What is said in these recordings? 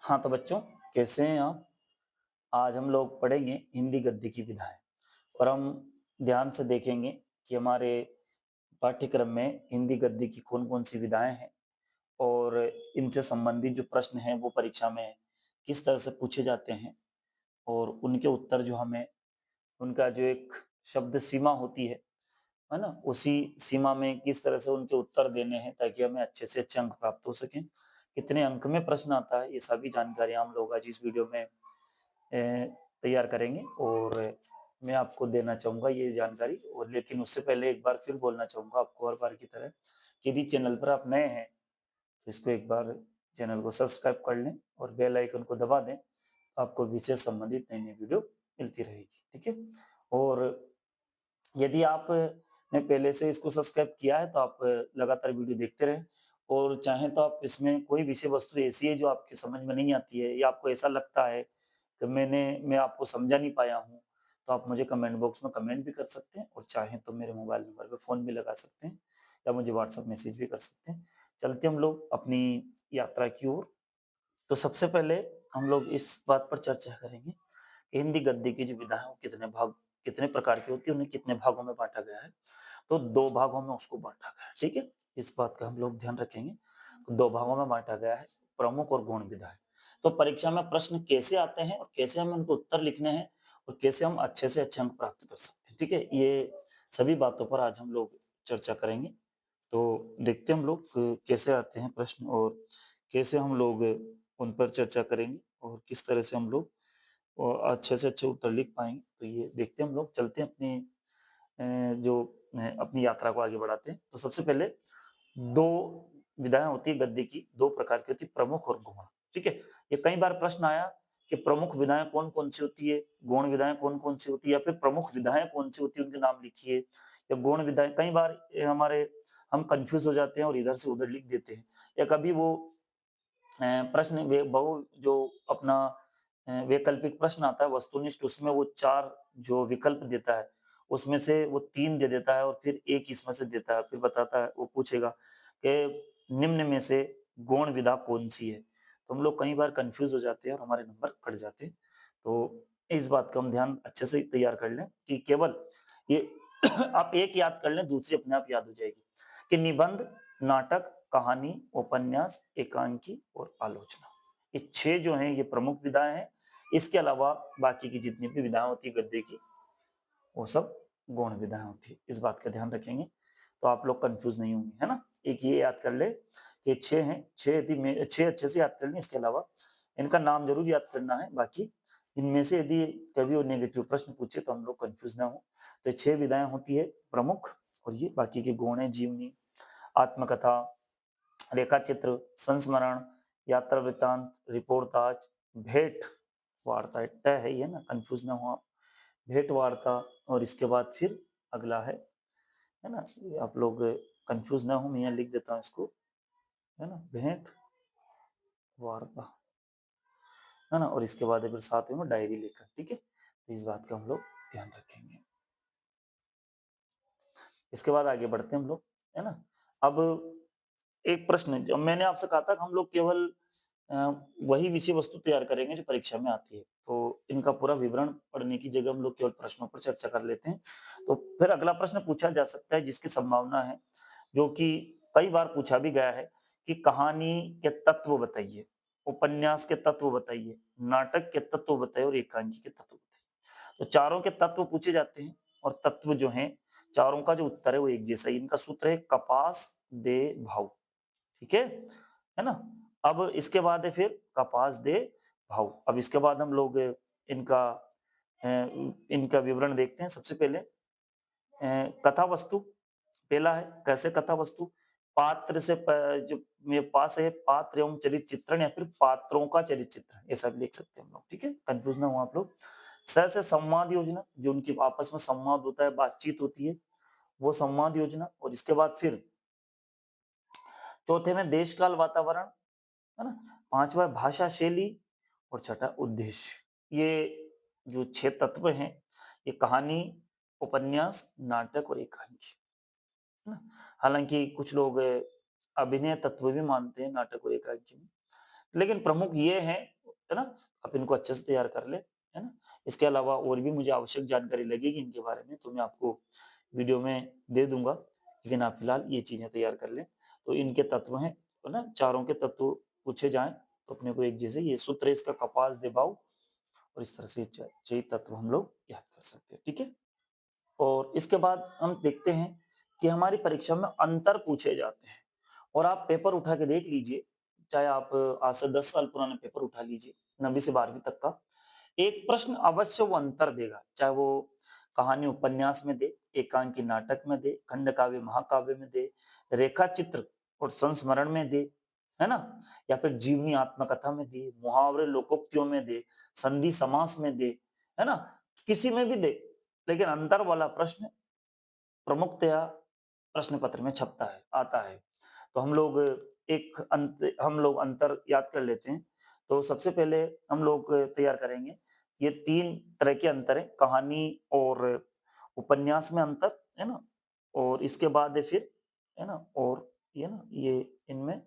हाँ, तो बच्चों कैसे हैं आप? आज हम लोग पढ़ेंगे हिंदी गद्य की विधाएँ और हम ध्यान से देखेंगे कि हमारे पाठ्यक्रम में हिंदी गद्य की कौन-कौन सी विधाएँ हैं और इनसे संबंधित जो प्रश्न हैं वो परीक्षा में किस तरह से पूछे जाते हैं और उनके उत्तर जो हमें उनका जो एक शब्द सीमा होती है ना? उसी सीमा में किस तरह से उनके उत्तर देने हैं ताकि हमें अच्छे से अच्छे अंक प्राप्त हो सकें। कितने अंक में प्रश्न आता है, ये सभी जानकारियाँ हम लोग आज इस वीडियो में तैयार करेंगे और मैं आपको देना चाहूँगा ये जानकारी और लेकिन उससे पहले एक बार फिर बोलना चाहूँगा आपको हर बार की तरह कि यदि चैनल पर आप नए हैं, तो इसको एक बार चैनल को सब्सक्राइब कर लें और बेल आइकन को दबा दें, तो आपको विषय संबंधित नई-नई वीडियो मिलती रहेगी, ठीक है? और यदि आपने पहले से इसको सब्सक्राइब किया है, तो आप लगातार वीडियो देखते रहें और चाहें तो आप इसमें कोई विषय वस्तु ऐसी है जो आपकी समझ में नहीं आती है या आपको ऐसा लगता है कि मैं आपको समझा नहीं पाया हूँ, तो आप मुझे कमेंट बॉक्स में कमेंट भी कर सकते हैं और चाहें तो मेरे मोबाइल नंबर पे फ़ोन भी लगा सकते हैं या मुझे व्हाट्सएप मैसेज भी कर सकते हैं। चलते हम लोग अपनी यात्रा की ओर। तो सबसे पहले हम लोग इस बात पर चर्चा करेंगे कि हिंदी गद्य की जो विधा है वो कितने प्रकार की होती है, उन्हें कितने भागों में बाँटा गया है। तो 2 भागों में उसको बाँटा गया है, ठीक है? इस बात का हम लोग ध्यान रखेंगे। तो 2 भागों में बाँटा गया है, प्रमुख और गौण विधाएँ। तो परीक्षा में प्रश्न कैसे आते हैं और कैसे हमें उनको उत्तर लिखने हैं और कैसे हम अच्छे से अच्छे अंक प्राप्त कर सकते हैं, ठीक है? ये सभी बातों पर आज हम लोग चर्चा करेंगे। तो देखते हैं हम लोग कैसे आते हैं प्रश्न और कैसे हम लोग उन पर चर्चा करेंगे और किस तरह से हम लोग अच्छे से अच्छे उत्तर लिख पाएँगे। तो ये देखते हैं हम लोग, चलते हैं अपनी यात्रा को आगे बढ़ाते हैं। तो सबसे पहले 2 विधाएँ होती है गद्य की, 2 प्रकार की होती है, प्रमुख और गौण, ठीक है? ये कई बार प्रश्न आया कि प्रमुख विधाएँ कौन-कौन सी होती है, गौण विधाएँ कौन-कौन सी होती है या फिर प्रमुख विधाएँ कौन-सी होती है, उनके नाम लिखिए या गौण विधाएँ कई बार हम कन्फ्यूज़ हो जाते हैं और इधर से उधर लिख देते हैं या कभी वो प्रश्न वे बहु जो अपना वैकल्पिक प्रश्न आता है वस्तुनिष्ठ उसमें वो 4 जो विकल्प देता है, उसमें से वो 3 दे देता है और फिर 1 इसमें से देता है, फिर बताता है वो पूछेगा कि निम्न में से गौण विधा कौन-सी है? तो हम लोग कई बार कन्फ्यूज़ हो जाते हैं और हमारे नंबर कट जाते हैं। तो इस बात का हम ध्यान अच्छे से तैयार कर लें कि केवल ये आप एक याद कर लें, दूसरी अपने आप याद हो जाएगी कि निबंध, नाटक, कहानी, उपन्यास, एकांकी और आलोचना। ये 6 जो हैं ये प्रमुख विधाएँ हैं। इसके अलावा बाकी की जितनी भी विधाएँ होती है गद्य की, वो सब गौण विधाएँ होती है। इस बात का ध्यान रखेंगे, तो आप लोग कन्फ्यूज़ नहीं होंगे, है ना? एक ये याद कर ले कि 6 हैं, 6 यदि में 6 अच्छे से याद कर लें, इसके अलावा इनका नाम ज़रूर याद करना है, बाकी इनमें से यदि कभी वो नेगेटिव प्रश्न पूछे तो हम लोग कन्फ्यूज़ ना हों। तो 6 विधाएँ होती है प्रमुख और ये बाकी के गौण हैं जीवनी, आत्मकथा, रेखाचित्र, संस्मरण, यात्रा वृत्तांत, रिपोर्टाज, भेंट वार्ता तय है ये ना, कन्फ्यूज़ ना हो आप। भेंट वार्ता और इसके बाद फिर अगला है ना? ये आप लोग कन्फ्यूज़ ना हो, मैं यहाँ लिख देता हूँ इसको, है ना? भेंट वार्ता, है ना? और इसके बाद फिर साथ में डायरी लेखन, ठीक है? तो इस बात का हम लोग ध्यान रखेंगे। इसके बाद आगे बढ़ते हैं हम लोग, है ना? अब एक प्रश्न जो मैंने आपसे कहा था कि हम लोग केवल अ, वही विषय वस्तु तैयार करेंगे जो परीक्षा में आती है। तो इनका पूरा विवरण पढ़ने की जगह हम लोग केवल प्रश्नों पर चर्चा कर लेते हैं। तो फिर अगला प्रश्न पूछा जा सकता है जिसकी संभावना है, जो कि कई बार पूछा भी गया है कि कहानी के तत्व बताइए, उपन्यास के तत्व बताइए, नाटक के तत्व बताइए और एकांकी के तत्व बताइए। तो चारों के तत्व पूछे जाते हैं और तत्व जो हैं, चारों का जो उत्तर है वो एक जैसा ही। इनका सूत्र है कपास दे भाव। ठीक है ना? अब इसके बाद है फिर कपास दे भाव। अब इसके बाद हम लोग इनका इनका विवरण देखते हैं। सबसे पहले कथा वस्तु पहला है, कैसे कथा वस्तु? पात्र से प जो मेरे पास है पात्र एवं चरित्र चित्रण या फिर पात्रों का चरित्र चित्रण, ऐसा भी लिख सकते हैं हम लोग, ठीक है? कन्फ्यूज़ ना हो आप लोग। स से संवाद योजना, जो उनकी आपस में संवाद होता है, बातचीत होती है, वो संवाद योजना और इसके बाद फिर चौथे में देश काल वातावरण, है ना? 5वां भाषा शैली और छठा उद्देश्य। ये जो 6 तत्व हैं, ये कहानी, उपन्यास, नाटक और एकांकी, है ना? हालाँकि कुछ लोग अभिनय तत्व भी मानते हैं नाटक और एकांकी में। लेकिन प्रमुख ये हैं है ना? आप इनको अच्छे से तैयार कर लें, है ना? इसके अलावा और भी मुझे आवश्यक जानकारी लगेगी इनके बारे में तो मैं आपको वीडियो में दे दूँगा, लेकिन आप फिलहाल ये चीज़ें तैयार कर लें। तो इनके तत्व हैं, है ना? चारों के तत्व पूछे जाएँ तो अपने को एक जैसे ये सूत्र है इसका कपास, दबाव और इस तरह से 6 तत्व हम लोग याद कर सकते हैं, ठीक है? और इसके बाद हम देखते हैं कि हमारी परीक्षा में अंतर पूछे जाते हैं और आप पेपर उठा के देख लीजिए, चाहे आप आज से 10 साल पुराने पेपर उठा लीजिए, 9वीं से 12वीं तक का, एक प्रश्न अवश्य वो अंतर देगा, चाहे वो कहानी उपन्यास में दे, एकांकी नाटक में दे, खंड काव्य महाकाव्य में दे, रेखा चित्र और संस्मरण में दे, है ना? या फिर जीवनी आत्मकथा में दे, मुहावरे लोकोक्तियों में दे, संधि समास में दे, है ना? किसी में भी दे, लेकिन अंतर वाला प्रश्न प्रमुखतया प्रश्न पत्र में छपता है, आता है। तो हम लोग अंतर याद कर लेते हैं। तो सबसे पहले हम लोग तैयार करेंगे, ये 3 तरह के अंतर हैं, कहानी और उपन्यास में अंतर, है ना? और इसके बाद है फिर, है ना? और ये ना, ये इनमें,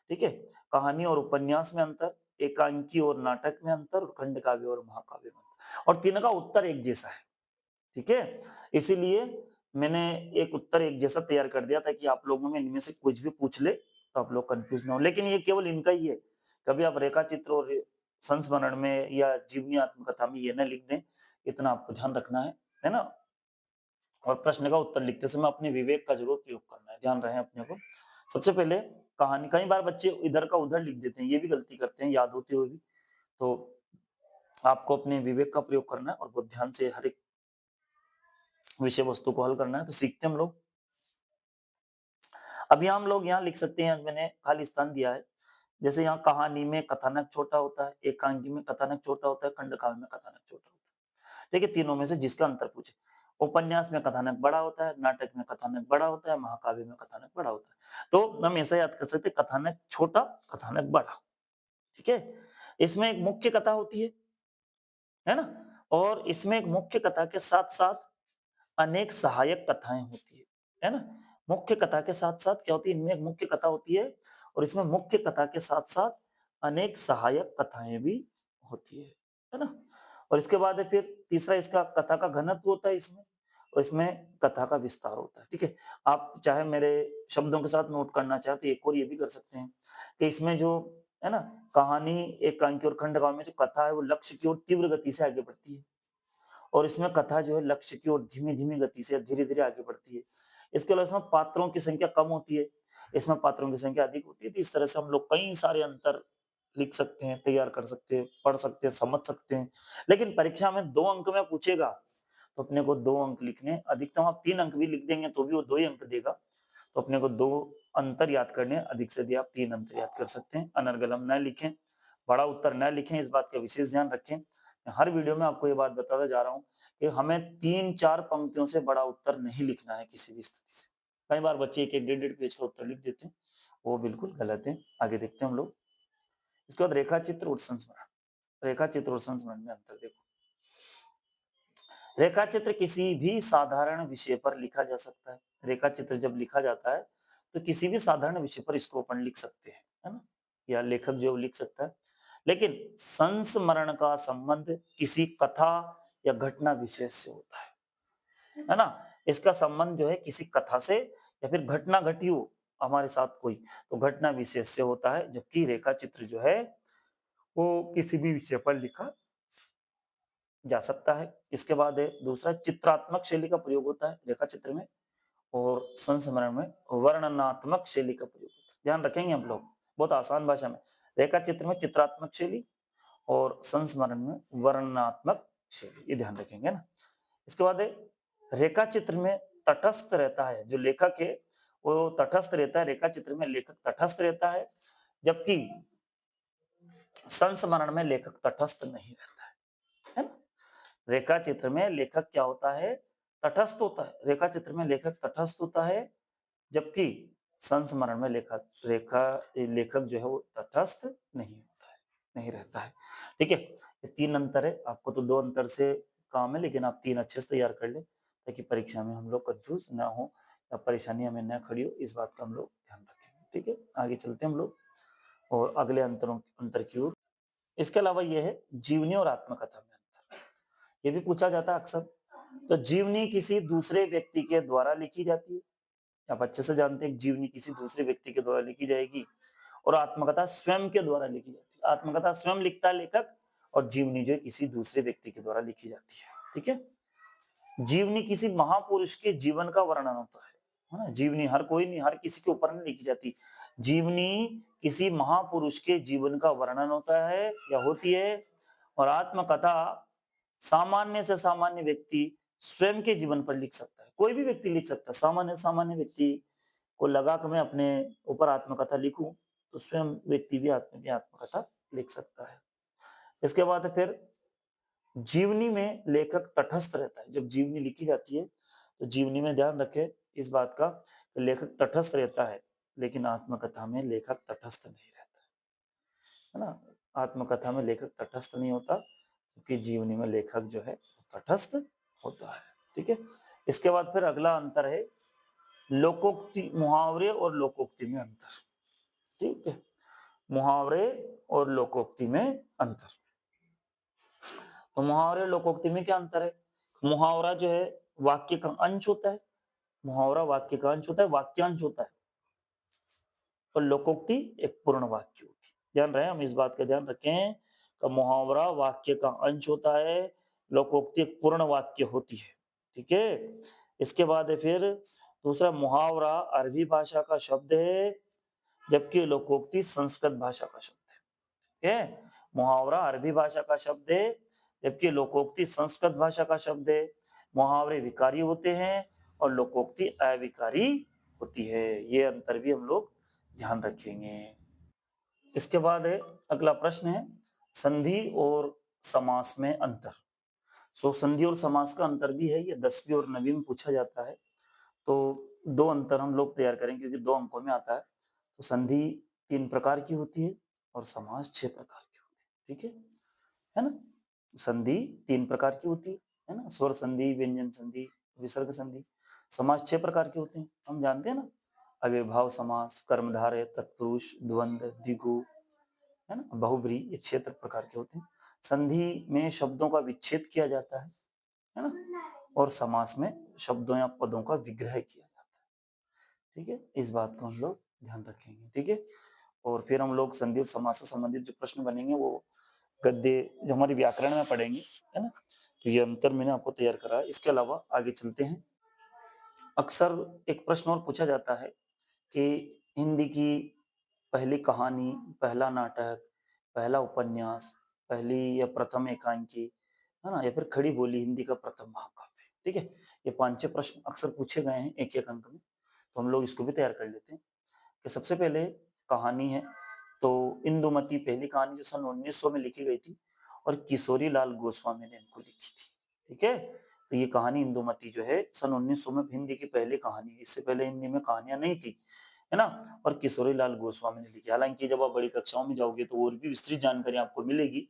ठीक है? कहानी और उपन्यास में अंतर, एकांकी और नाटक में अंतर और खंड काव्य और महाकाव्य में अंतर और तीनों का उत्तर एक जैसा है। ठीक है? इसीलिए मैंने एक उत्तर एक जैसा तैयार कर दिया ताकि आप लोगों में इनमें से कुछ भी पूछ ले, तो आप लोग कन्फ्यूज़ ना हो। लेकिन ये केवल इनका ही है। कभी आप रेखा चित्र और संस्मरण में या जीवनी आत्मकथा में ये ना लिख दें, इतना आपको ध्यान रखना है ना? और प्रश्न का उत्तर लिखते समय अपने विवेक का ज़रूर प्रयोग करना है, ध्यान रहे अपने को। सबसे पहले कहानी, कई बार बच्चे इधर का उधर लिख देते हैं, ये भी गलती करते हैं याद होते हुए भी। तो आपको अपने विवेक का प्रयोग करना है और बहुत ध्यान से हर एक विषय वस्तु को हल करना है, तो सीखते हैं हम लोग। अब यहाँ हम लोग यहाँ लिख सकते हैं, मैंने खाली स्थान दिया है। जैसे यहाँ कहानी में कथानक छोटा होता है, एकांकी में कथानक छोटा होता है, खंडकाव्य में कथानक छोटा होता है। ठीक है, तीनों में से जिसका अंतर पूछे। उपन्यास में कथानक बड़ा होता है, नाटक में कथानक बड़ा होता है, महाकाव्य में कथानक बड़ा होता है। तो हम ऐसा याद कर सकते हैं, कथानक छोटा, कथानक बड़ा। ठीक है? इसमें एक मुख्य कथा होती है ना? और इसमें एक मुख्य कथा के साथ-साथ अनेक सहायक कथाएँ होती है ना? मुख्य कथा के साथ-साथ क्या होती है, इनमें एक मुख्य कथा होती है और इसमें मुख्य कथा के साथ-साथ अनेक सहायक कथाएँ भी होती है ना? और इसके बाद है फिर तीसरा इसका कथा का घनत्व होता है इसमें और इसमें कथा का विस्तार होता है, ठीक है? आप चाहे मेरे शब्दों के साथ नोट करना चाहें तो एक और ये भी कर सकते हैं कि इसमें जो है ना, कहानी, एकांकी और खंडकाव्य में जो कथा है वो लक्ष्य की ओर तीव्र गति से आगे बढ़ती है। और इसमें कथा जो है लक्ष्य की ओर धीमी-धीमी गति से धीरे-धीरे आगे बढ़ती है। इसके अलावा इसमें पात्रों की संख्या कम होती है, इसमें पात्रों की संख्या अधिक होती है, तो इस तरह से हम लोग कई सारे अंतर लिख सकते हैं, तैयार कर सकते हैं, पढ़ सकते हैं, समझ सकते हैं। लेकिन परीक्षा में 2 अंक में पूछेगा, तो अपने को 2 अंक लिखने, अधिकतम आप 3 अंक भी लिख देंगे तो भी वो 2 ही अंक देगा। तो अपने को 2 अंतर याद करने हैं, अधिक से अधिक आप 3 अंतर याद कर सकते हैं। अनर्गलम न लिखें, बड़ा उत्तर न लिखें, इस बात का विशेष ध्यान रखें। मैं हर वीडियो में आपको ये बात बताता जा रहा हूँ कि हमें 3-4 पंक्तियों से बड़ा उत्तर नहीं लिखना है किसी भी स्थिति से। कई बार बच्चे 1-1 डेढ़-डेढ़ पेज का उत्तर लिख देते हैं, वो बिल्कुल गलत है। आगे देखते हैं हम लोग। इसके बाद रेखा चित्र और संस्मरण। रेखा चित्र और संस्मरण में अंतर देखो। रेखा चित्र किसी भी साधारण विषय पर लिखा जा सकता है। रेखा चित्र जब लिखा जाता है, तो किसी भी साधारण विषय पर इसको अपन लिख सकते हैं, है ना? या लेखक जो लिख सकता है। लेकिन संस्मरण का संबंध किसी कथा या घटना विशेष से होता है ना? इसका संबंध जो है किसी कथा से या फिर घटना घटी हो हमारे साथ कोई, तो घटना विशेष से होता है, जबकि रेखा चित्र जो है, वो किसी भी विषय पर लिखा जा सकता है। इसके बाद है दूसरा, चित्रात्मक शैली का प्रयोग होता है रेखा चित्र में और संस्मरण में वर्णनात्मक शैली का प्रयोग होता है। ध्यान रखेंगे हम लोग, बहुत आसान भाषा में। रेखा चित्र में चित्रात्मक शैली और संस्मरण में वर्णनात्मक शैली, ये ध्यान रखेंगे ना। इसके बाद है रेखा चित्र में तटस्थ रहता है, जो लेखक है वो तटस्थ रहता है, रेखा चित्र में लेखक तटस्थ रहता है, जबकि संस्मरण में लेखक तटस्थ नहीं रहता है ना? रेखा चित्र में लेखक क्या होता है, तटस्थ होता है। रेखा चित्र में लेखक तटस्थ होता है, जबकि संस्मरण में लेखक जो है वो तटस्थ नहीं होता है, नहीं रहता है। ठीक है, ये 3 अंतर है। आपको तो 2 अंतर से काम है, लेकिन आप 3 अच्छे से तैयार कर लें ताकि परीक्षा में हम लोग कन्फ्यूज ना हो या परेशानी हमें ना खड़ी हो, इस बात का हम लोग ध्यान रखें। ठीक है, आगे चलते हैं हम लोग और अगले अंतर की ओर। इसके अलावा ये है जीवनी और आत्मकथा में अंतर, ये भी पूछा जाता है अक्सर। तो जीवनी किसी दूसरे व्यक्ति के द्वारा लिखी जाती है, आप अच्छे से जानते हैं जीवनी किसी दूसरे व्यक्ति के द्वारा लिखी जाएगी और आत्मकथा स्वयं के द्वारा लिखी जाती है। आत्मकथा स्वयं लिखता है लेखक और जीवनी जो है किसी दूसरे व्यक्ति के द्वारा लिखी जाती है। ठीक है, जीवनी किसी महापुरुष के जीवन का वर्णन होता है ना। जीवनी हर कोई नहीं, हर किसी के ऊपर नहीं लिखी जाती। जीवनी किसी महापुरुष के जीवन का वर्णन होता है या होती है, और आत्मकथा सामान्य से सामान्य व्यक्ति स्वयं के जीवन पर लिख सकता है। कोई भी व्यक्ति लिख सकता है, सामान्य सामान्य व्यक्ति को लगा कि मैं अपने ऊपर आत्मकथा लिखूं, तो स्वयं व्यक्ति भी आत्मकथा लिख सकता है। इसके बाद फिर जीवनी में लेखक तटस्थ रहता है। जब जीवनी लिखी जाती है तो जीवनी में ध्यान रखें इस बात का, लेखक तटस्थ रहता है, लेकिन आत्मकथा में लेखक तटस्थ नहीं रहता है ना। आत्मकथा में लेखक तटस्थ नहीं होता, क्योंकि जीवनी में लेखक जो है तटस्थ होता है। ठीक है, इसके बाद फिर अगला अंतर है लोकोक्ति, मुहावरे और लोकोक्ति में अंतर। ठीक है, मुहावरे और लोकोक्ति में अंतर। तो मुहावरे लोकोक्ति में क्या अंतर है? मुहावरा जो है वाक्य का अंश होता है, मुहावरा वाक्य का अंश होता है, वाक्यांश होता है, और लोकोक्ति एक पूर्ण वाक्य होती है। ध्यान रहे, हम इस बात का ध्यान रखें कि मुहावरा वाक्य का अंश होता है, लोकोक्ति एक पूर्ण वाक्य होती है। ठीक है, इसके बाद है फिर दूसरा, मुहावरा अरबी भाषा का शब्द है, जबकि लोकोक्ति संस्कृत भाषा का शब्द है। ठीक है, मुहावरा अरबी भाषा का शब्द है, जबकि लोकोक्ति संस्कृत भाषा का शब्द है। मुहावरे विकारी होते हैं और लोकोक्ति अविकारी होती है। ये अंतर भी हम लोग ध्यान रखेंगे। इसके बाद है अगला प्रश्न है संधि और समास में अंतर। सो संधि और समास का अंतर भी है, ये 10वीं और 9वीं में पूछा जाता है। तो दो अंतर हम लोग तैयार करेंगे क्योंकि 2 अंकों में आता है। तो संधि 3 प्रकार की होती है और समास 6 प्रकार की होती है। ठीक है ना। संधि 3 प्रकार की होती है ना, स्वर संधि, व्यंजन संधि, विसर्ग संधि। समास 6 प्रकार के होते हैं, हम जानते हैं ना। अव्ययभाव समास, कर्मधारय, तत्पुरुष, द्वंद्व, द्विगु, है ना, बहुब्री, ये 6 प्रकार के होते हैं। संधि में शब्दों का विच्छेद किया जाता है ना, और समास में शब्दों या पदों का विग्रह किया जाता है। ठीक है, इस बात को हम लोग ध्यान रखेंगे। ठीक है, और फिर हम लोग संधि और समास से संबंधित जो प्रश्न बनेंगे वो गद्य जो हमारी व्याकरण में पढ़ेंगे, है ना। तो ये अंतर मैंने आपको तैयार करा है। इसके अलावा आगे चलते हैं। अक्सर एक प्रश्न और पूछा जाता है कि हिंदी की पहली कहानी, पहला नाटक, पहला उपन्यास, पहली या प्रथम एकांकी, है ना, या फिर खड़ी बोली हिंदी का प्रथम महाकाव्य। ठीक है, ये 5-6 प्रश्न अक्सर पूछे गए हैं एक-एक अंक में, तो हम लोग इसको भी तैयार कर लेते हैं। कि सबसे पहले कहानी है, तो इंदुमती पहली कहानी जो सन 1900 में लिखी गई थी और किशोरी लाल गोस्वामी ने इनको लिखी थी। ठीक है, तो ये कहानी इंदुमती जो है सन 1900 में हिंदी की पहली कहानी है। इससे पहले हिंदी में कहानियां नहीं थी, है ना, और किशोरी लाल गोस्वामी ने लिखी। हालांकि जब आप बड़ी कक्षाओं में जाओगे तो और भी विस्तृत जानकारी आपको मिलेगी,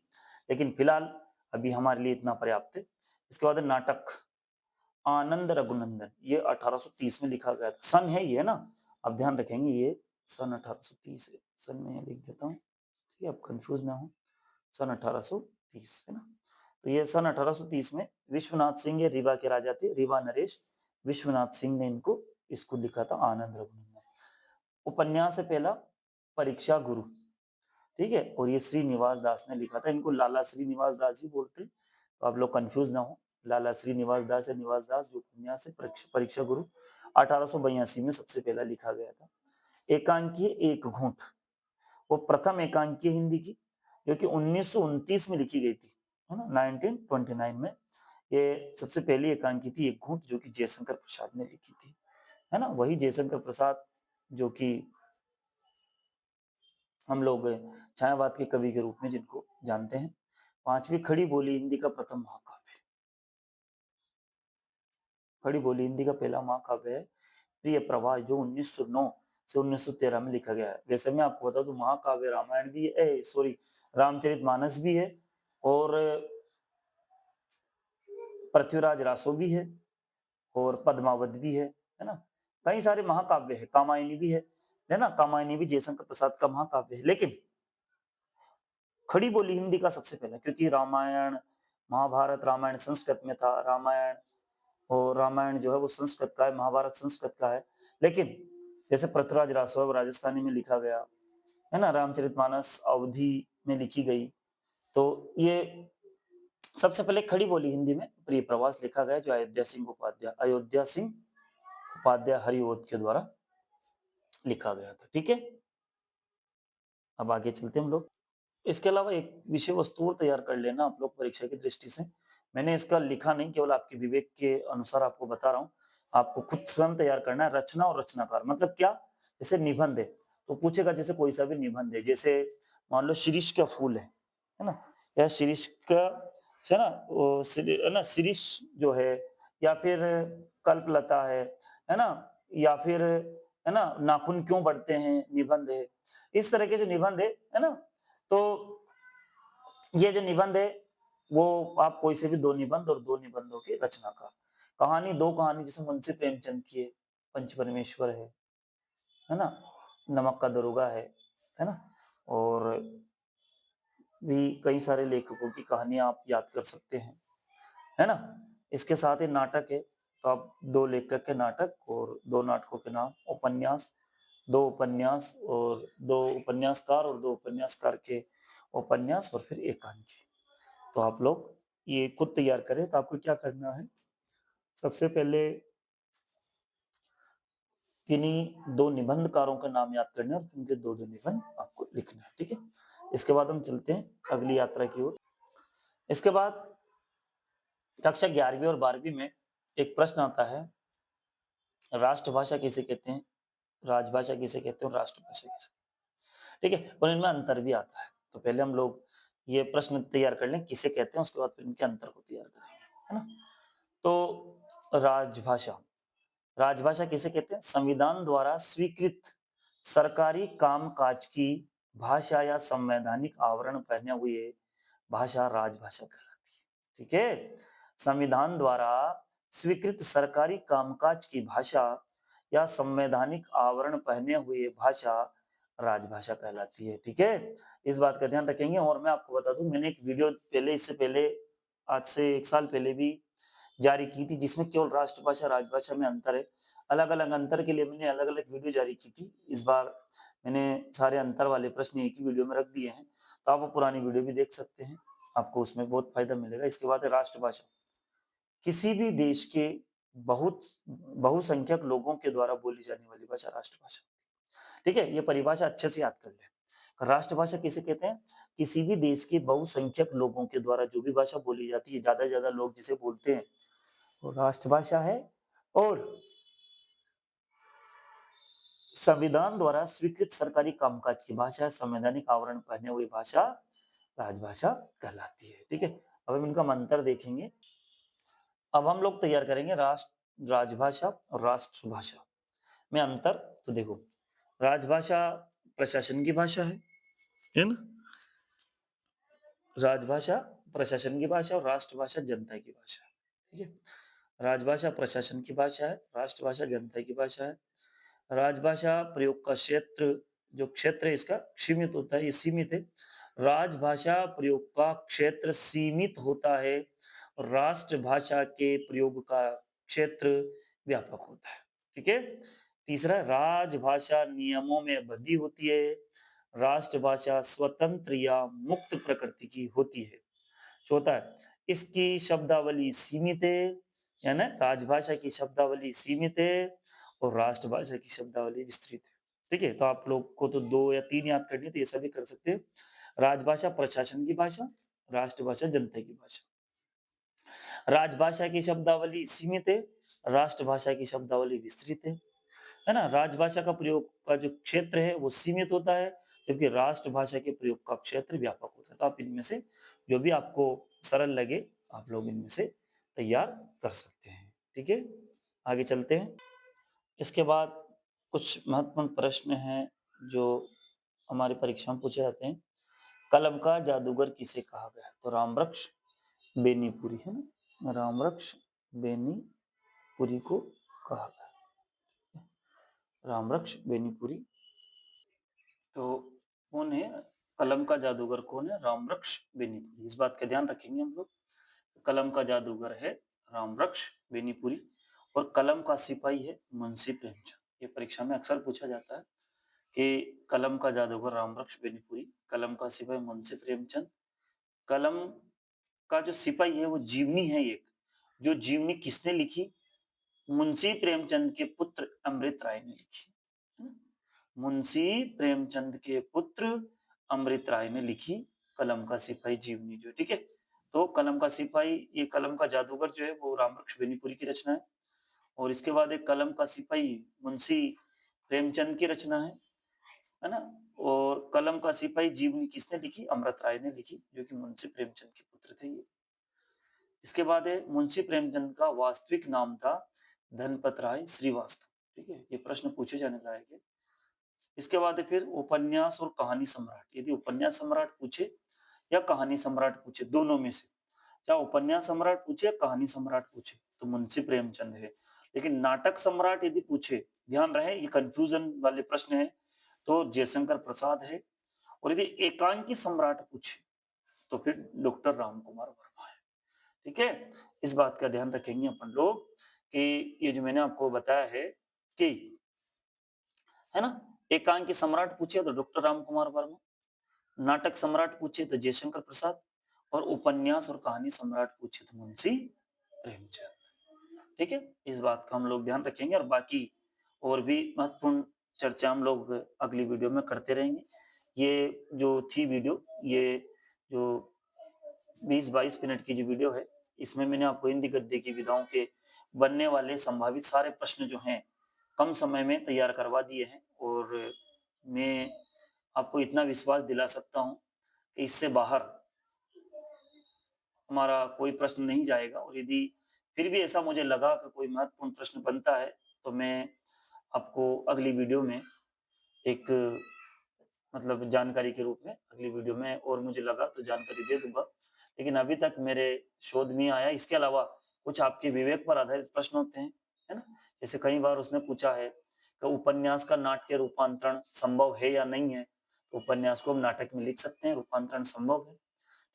लेकिन फिलहाल अभी हमारे लिए इतना पर्याप्त है। इसके बाद नाटक आनंद रघुनंदन, ये 1830 में लिखा गया था। सन है ये, है ना, आप ध्यान रखेंगे ये सन 1830 है। सन में लिख देता हूँ, ठीक है, आप कंफ्यूज ना हो। सन 1830 है ना। तो ये सन 1830 में विश्वनाथ सिंह, ये रीवा के राजा थे, रीवा नरेश विश्वनाथ सिंह ने इनको इसको लिखा था आनंद रघुनंदन। उपन्यास है पहला परीक्षा गुरु, ठीक है, और ये श्रीनिवास दास ने लिखा था। इनको लाला श्रीनिवास दास भी बोलते हैं, तो आप लोग कंफ्यूज ना हो। लाला श्रीनिवास दास या निवास दास, जो उपन्यास है परीक्षा गुरु 1882 में सबसे पहला लिखा गया था। एकांकीय एक घूंट, वो प्रथम एकांकीय हिंदी की, जो कि 1929 में लिखी गई थी, है ना, 1929 में ये सबसे पहली एकांकी थी एक घूंट, जो कि जयशंकर प्रसाद ने लिखी थी, है ना। वही जयशंकर प्रसाद जो कि हम लोग छायावाद के कवि के रूप में जिनको जानते हैं। 5वीं खड़ी बोली हिंदी का प्रथम महाकाव्य, खड़ी बोली हिंदी का पहला महाकाव्य है प्रिय प्रवाह, जो 1909 से 1913 में लिखा गया है। वैसे मैं आपको बता दूं, महाकाव्य रामायण भी है, सॉरी, रामचरितमानस भी है, और पृथ्वीराज रासो भी है, और पद्मावत भी है ना। कई सारे महाकाव्य है, कामायनी भी है ना। कामायनी भी जयशंकर प्रसाद का महाकाव्य है। लेकिन खड़ी बोली हिंदी का सबसे पहला, क्योंकि रामायण महाभारत, रामायण संस्कृत में था, रामायण और रामायण जो है वो संस्कृत का है, महाभारत संस्कृत का है। लेकिन जैसे पृथ्वीराज रासव राजस्थानी में लिखा गया है ना, रामचरितमानस अवधी में लिखी गई, तो ये सबसे पहले खड़ी बोली हिंदी में प्रिय प्रवास लिखा गया, जो अयोध्या सिंह उपाध्याय हरिओद के द्वारा लिखा गया था। ठीक है, अब आगे चलते हम लोग। इसके अलावा एक विषय वस्तु और तैयार कर लेना आप लोग परीक्षा की दृष्टि से। मैंने इसका लिखा नहीं, केवल आपके विवेक के अनुसार आपको बता रहा हूँ। आपको खुद स्वयं तैयार करना है। रचना और रचनाकार मतलब क्या? जैसे निबंध है तो पूछेगा, जैसे कोई सा भी निबंध है, जैसे मान लो शिरीष का फूल है ना, या शिरीष का है ना, है ना, शिरीष जो है, या फिर कल्पलता है ना, या फिर है ना, नाखून क्यों बढ़ते हैं, निबंध है। इस तरह के जो निबंध है ना, तो ये जो निबंध है वो आप कोई से भी दो निबंध और दो निबंधों की रचना का कहानी, दो कहानी जैसे मुंशी प्रेमचंद की है, पंच परमेश्वर है ना, नमक का दरोगा है ना, और भी कई सारे लेखकों की कहानियां आप याद कर सकते हैं, है ना। इसके साथ ही नाटक है, तो आप दो लेखक के नाटक और दो नाटकों के नाम, उपन्यास, दो उपन्यास और दो उपन्यासकार और दो उपन्यासकार के उपन्यास, और फिर एकांकी। तो आप लोग ये खुद तैयार करें। तो आपको क्या करना है, सबसे पहले किन्हीं दो निबंधकारों का नाम याद करना है और उनके दो दो निबंध आपको लिखना है। ठीक है, इसके बाद हम चलते हैं अगली यात्रा की ओर। इसके बाद कक्षा 11वीं और 12वीं में एक प्रश्न आता है, राष्ट्रभाषा किसे कहते हैं, राजभाषा किसे कहते हैं और राष्ट्रभाषा किसे, ठीक है, और इनमें अंतर भी आता है। तो पहले हम लोग ये प्रश्न तैयार कर लें किसे कहते हैं, उसके बाद फिर इनके अंतर को तैयार करेंगे, है ना। तो राजभाषा, राजभाषा किसे कहते हैं? संविधान द्वारा स्वीकृत सरकारी कामकाज की भाषा या संवैधानिक आवरण पहने हुए भाषा राजभाषा कहलाती है। ठीक है, संविधान द्वारा स्वीकृत सरकारी कामकाज की भाषा या संवैधानिक आवरण पहने हुए भाषा राजभाषा कहलाती है। ठीक है, इस बात का ध्यान रखेंगे। और मैं आपको बता दूं, मैंने एक वीडियो पहले, इससे पहले आज से 1 साल पहले भी जारी की थी, जिसमें केवल राष्ट्रभाषा राजभाषा में अंतर है। अलग अलग अंतर के लिए मैंने अलग अलग वीडियो जारी की थी। इस बार मैंने सारे अंतर वाले प्रश्न एक ही वीडियो में रख दिए हैं, तो आप वो पुरानी वीडियो भी देख सकते हैं, आपको उसमें बहुत फायदा मिलेगा। इसके बाद है राष्ट्रभाषा, किसी भी देश के बहुत बहुसंख्यक लोगों के द्वारा बोली जाने वाली भाषा राष्ट्रभाषा। ठीक है, ये परिभाषा अच्छे से याद कर ले। राष्ट्रभाषा किसे कहते हैं? किसी भी देश के बहुसंख्यक लोगों के द्वारा जो भी भाषा बोली जाती है, ज्यादा से ज्यादा लोग जिसे बोलते हैं, वो राष्ट्रभाषा है। और संविधान द्वारा स्वीकृत सरकारी कामकाज की भाषा, संवैधानिक आवरण पहने हुई भाषा राजभाषा कहलाती है। ठीक है, अब हम इनका अंतर देखेंगे। अब हम लोग तैयार करेंगे राजभाषा और राष्ट्रभाषा में अंतर। तो देखो, राजभाषा प्रशासन की भाषा है ना, राजभाषा प्रशासन की भाषा और राष्ट्रभाषा जनता की भाषा है। ठीक है, राजभाषा प्रशासन की भाषा है, राष्ट्रभाषा जनता की भाषा है। राजभाषा प्रयोग का क्षेत्र, जो क्षेत्र है इसका सीमित होता है, ये सीमित है। राजभाषा प्रयोग का क्षेत्र सीमित होता है और राष्ट्रभाषा के प्रयोग का क्षेत्र व्यापक होता है। ठीक है, तीसरा, राजभाषा नियमों में बंधी होती है, राष्ट्रभाषा स्वतंत्र या मुक्त प्रकृति की होती है। चौथा है, इसकी शब्दावली सीमित है, यानी राजभाषा की शब्दावली सीमित है और राष्ट्रभाषा की शब्दावली विस्तृत है। ठीक है, तो आप लोग को तो 2 या 3 याद करनी है, तो ऐसा भी कर सकते हैं। राजभाषा प्रशासन की भाषा, राष्ट्रभाषा जनता की भाषा। राजभाषा की शब्दावली सीमित है, राष्ट्रभाषा की शब्दावली विस्तृत है ना। राजभाषा का प्रयोग का जो क्षेत्र है वो सीमित होता है, जबकि राष्ट्रभाषा के प्रयोग का क्षेत्र व्यापक होता है। तो आप इनमें से जो भी आपको सरल लगे, आप लोग इनमें से तैयार कर सकते हैं। ठीक है, आगे चलते हैं। इसके बाद कुछ महत्वपूर्ण प्रश्न हैं जो हमारी परीक्षा में पूछे जाते हैं। कलम का जादूगर किसे कहा गया? तो रामवृक्ष बेनीपुरी, है ना, रामवृक्ष बेनीपुरी को कहा गया, रामवृक्ष बेनीपुरी। तो कौन है कलम का जादूगर कौन है? रामवृक्ष बेनीपुरी। इस बात का ध्यान रखेंगे हम लोग। कलम का जादूगर है रामवृक्ष बेनीपुरी और कलम का सिपाही है मुंशी प्रेमचंद। ये परीक्षा में अक्सर पूछा जाता है कि कलम का जादूगर रामवृक्ष बेनीपुरी, कलम का सिपाही मुंशी प्रेमचंद। कलम का जो सिपाही है वो जीवनी है एक, जो जीवनी किसने लिखी? मुंशी प्रेमचंद के पुत्र अमृत राय ने लिखी। है ना? मुंशी प्रेमचंद के पुत्र अमृत राय ने लिखी कलम का सिपाही जीवनी जो, ठीक है। तो कलम का सिपाही, ये कलम का जादूगर जो है वो रामवृक्ष बेनीपुरी की रचना है। और इसके बाद एक कलम का सिपाही मुंशी प्रेमचंद की रचना है ना। और कलम का सिपाही जीवनी किसने लिखी? अमृत राय ने लिखी, जो कि मुंशी प्रेमचंद के पुत्र थे ये। इसके बाद है मुंशी प्रेमचंद का वास्तविक नाम था धनपत राय श्रीवास्तव, ठीक है। ये प्रश्न पूछे जाने लायक है। इसके बाद है फिर उपन्यास और कहानी सम्राट। यदि उपन्यास सम्राट पूछे या कहानी सम्राट पूछे, दोनों में से चाहे उपन्यास सम्राट पूछे या कहानी सम्राट पूछे, तो मुंशी प्रेमचंद है। लेकिन नाटक सम्राट यदि पूछे, ध्यान रहे ये कंफ्यूजन वाले प्रश्न है, तो जयशंकर प्रसाद है। और यदि एकांकी सम्राट पूछे तो फिर डॉक्टर राम कुमार वर्मा है, ठीक है। इस बात का ध्यान रखेंगे अपन लोग कि ये जो मैंने आपको बताया है कि, है ना, एकांकी सम्राट पूछे तो डॉक्टर राम कुमार वर्मा, नाटक सम्राट पूछे तो जयशंकर प्रसाद, और उपन्यास और कहानी सम्राट पूछे तो मुंशी प्रेमचंद, ठीक है। इस बात का हम लोग ध्यान रखेंगे और बाकी और भी महत्वपूर्ण चर्चा हम लोग अगली वीडियो में करते रहेंगे। ये जो थी वीडियो, ये जो 20-22 मिनट की जो वीडियो है, इसमें मैंने आपको हिंदी गद्य की विधाओं के बनने वाले संभावित सारे प्रश्न जो हैं कम समय में तैयार करवा दिए हैं। और मैं आपको इतना विश्वास दिला सकता हूं कि इससे बाहर हमारा कोई प्रश्न नहीं जाएगा। और यदि फिर भी ऐसा मुझे लगा कि कोई महत्वपूर्ण प्रश्न बनता है तो मैं आपको अगली वीडियो में एक मतलब जानकारी के रूप में अगली वीडियो में, और मुझे लगा तो जानकारी दे दूंगा। लेकिन अभी तक मेरे शोध में आया। इसके अलावा कुछ आपके विवेक पर आधारित प्रश्न होते हैं, है ना। जैसे कई बार उसने पूछा है कि उपन्यास का नाट्य रूपांतरण संभव है या नहीं है, तो उपन्यास को हम नाटक में लिख सकते हैं, रूपांतरण संभव है,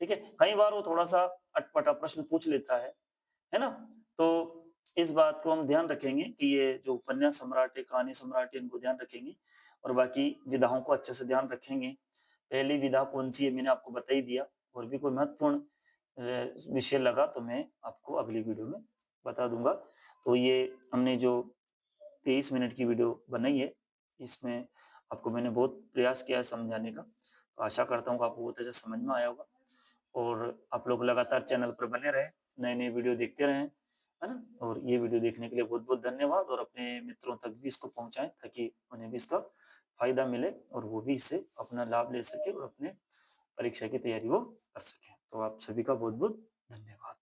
ठीक है। कई बार वो थोड़ा सा अटपटा प्रश्न पूछ लेता है ना। तो इस बात को हम ध्यान रखेंगे कि ये जो उपन्यास सम्राट है, कहानी सम्राट है, इनको ध्यान रखेंगे और बाकी विधाओं को अच्छे से ध्यान रखेंगे। पहली विधा कौन सी है मैंने आपको बता ही दिया। और भी कोई महत्वपूर्ण विषय लगा तो मैं आपको अगली वीडियो में बता दूंगा। तो ये हमने जो 23 मिनट की वीडियो बनाई है, इसमें आपको मैंने बहुत प्रयास किया है समझाने का। तो आशा करता हूँ कि आपको बहुत अच्छा समझ में आया होगा और आप लोग लगातार चैनल पर बने रहें, नए-नए वीडियो देखते रहें, है ना? और ये वीडियो देखने के लिए बहुत-बहुत धन्यवाद और अपने मित्रों तक भी इसको पहुँचाएँ ताकि उन्हें भी इसका फ़ायदा मिले और वो भी इससे अपना लाभ ले सकें और अपने परीक्षा की तैयारी वो कर सकें। तो आप सभी का बहुत-बहुत धन्यवाद।